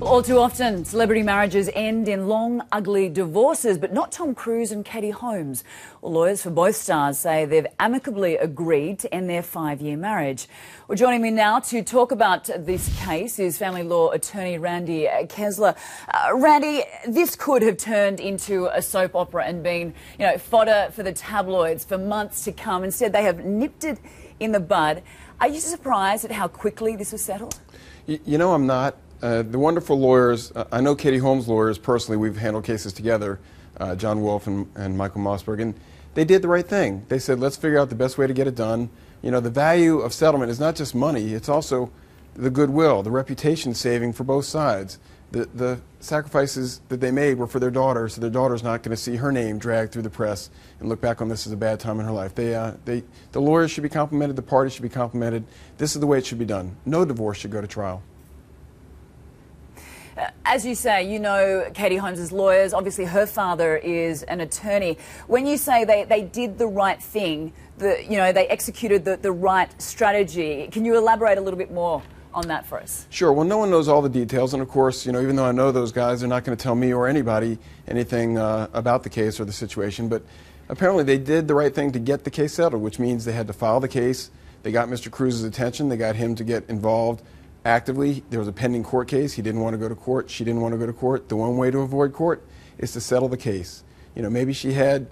All too often, celebrity marriages end in long, ugly divorces, but not Tom Cruise and Katie Holmes. Well, lawyers for both stars say they've amicably agreed to end their 5-year marriage. Well, joining me now to talk about this case is family law attorney Randy Kessler. Randy, this could have turned into a soap opera and been, fodder for the tabloids for months to come. Instead, they have nipped it in the bud. Are you surprised at how quickly this was settled? I'm not. The wonderful lawyers, I know Katie Holmes' lawyers personally, we've handled cases together, John Wolfe and Michael Mossberg, and they did the right thing. They said, let's figure out the best way to get it done. The value of settlement is not just money, it's also the goodwill, the reputation saving for both sides. The sacrifices that they made were for their daughter, so their daughter's not going to see her name dragged through the press and look back on this as a bad time in her life. The lawyers should be complimented, the parties should be complimented. This is the way it should be done. No divorce should go to trial. As you say, you know Katie Holmes' lawyers. Obviously, her father is an attorney. When you say they did the right thing, they executed the right strategy, can you elaborate a little bit more on that for us? Sure. Well, no one knows all the details, and of course, even though I know those guys, they're not going to tell me or anybody anything about the case or the situation. But apparently, they did the right thing to get the case settled, which means they had to file the case. They got Mr. Cruz's attention. They got him to get involved actively. There was a pending court case. He didn't want to go to court. She didn't want to go to court. The one way to avoid court is to settle the case. Maybe she had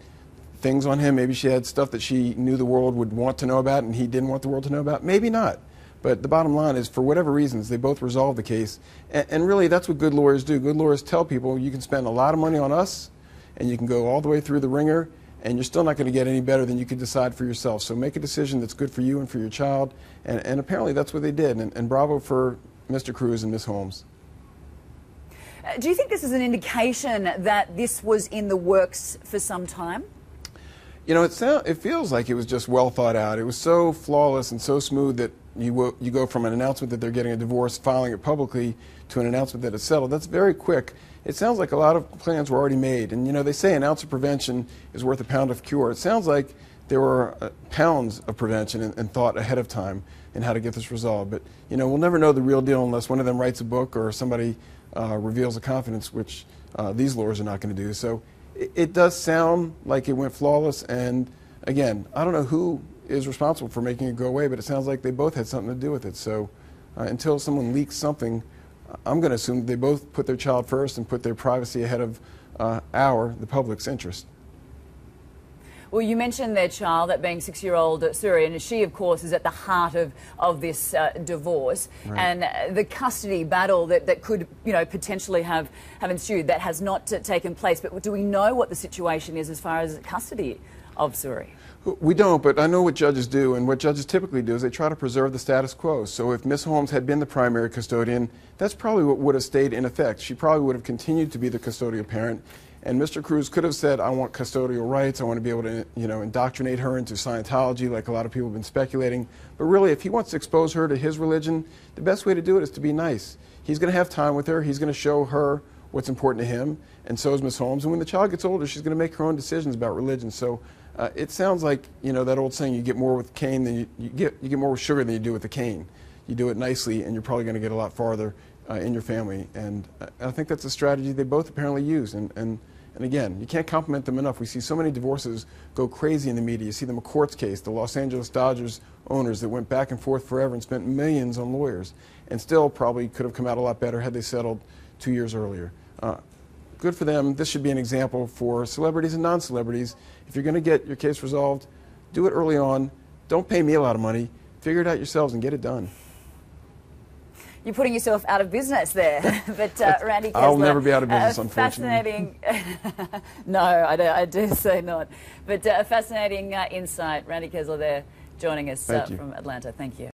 things on him. Maybe she had stuff that she knew the world would want to know about and he didn't want the world to know about. Maybe not. But the bottom line is, for whatever reasons, they both resolved the case. And really, that's what good lawyers do. Good lawyers tell people, you can spend a lot of money on us and you can go all the way through the ringer, and you're still not going to get any better than you could decide for yourself. So make a decision that's good for you and for your child. And apparently that's what they did. And bravo for Mr. Cruz and Ms. Holmes. Do you think this is an indication that this was in the works for some time? It feels like it was just well thought out. It was so flawless and so smooth that you go from an announcement that they're getting a divorce, filing it publicly, to an announcement that it's settled. That's very quick. It sounds like a lot of plans were already made. And, they say an ounce of prevention is worth a pound of cure. It sounds like there were pounds of prevention and thought ahead of time in how to get this resolved. But, we'll never know the real deal unless one of them writes a book or somebody reveals a confidence, which these lawyers are not going to do. So it does sound like it went flawless. And, again, I don't know who is responsible for making it go away, but it sounds like they both had something to do with it. So until someone leaks something, I'm going to assume they both put their child first and put their privacy ahead of the public's interest. Well, you mentioned their child, that being 6-year-old Suri, and she, of course, is at the heart of this divorce. Right. And the custody battle that could, potentially have ensued, that has not taken place. But do we know what the situation is as far as custody of Suri? We don't, but I know what judges do, and what judges typically do is they try to preserve the status quo. So if Ms. Holmes had been the primary custodian, that's probably what would have stayed in effect. She probably would have continued to be the custodial parent, and Mr. Cruz could have said, I want custodial rights, I want to be able to indoctrinate her into Scientology like a lot of people have been speculating. But really, if he wants to expose her to his religion, the best way to do it is to be nice. He's going to have time with her, he's going to show her what's important to him, and so is Ms. Holmes. And when the child gets older, she's going to make her own decisions about religion. So it sounds like, that old saying, you get more with cane than you get more with sugar than you do with the cane. You do it nicely, and you're probably going to get a lot farther in your family. And I think that's a strategy they both apparently use. And again, you can't compliment them enough. We see so many divorces go crazy in the media. You see the McCourt's case, the Los Angeles Dodgers owners that went back and forth forever and spent millions on lawyers, and still probably could have come out a lot better had they settled 2 years earlier. Good for them. This should be an example for celebrities and non-celebrities. If you're going to get your case resolved, do it early on. Don't pay me a lot of money. Figure it out yourselves and get it done. You're putting yourself out of business there. But Randy Kessler, I'll never be out of business, unfortunately. Fascinating. No, I dare say not. But a fascinating insight. Randy Kessler there joining us from Atlanta. Thank you.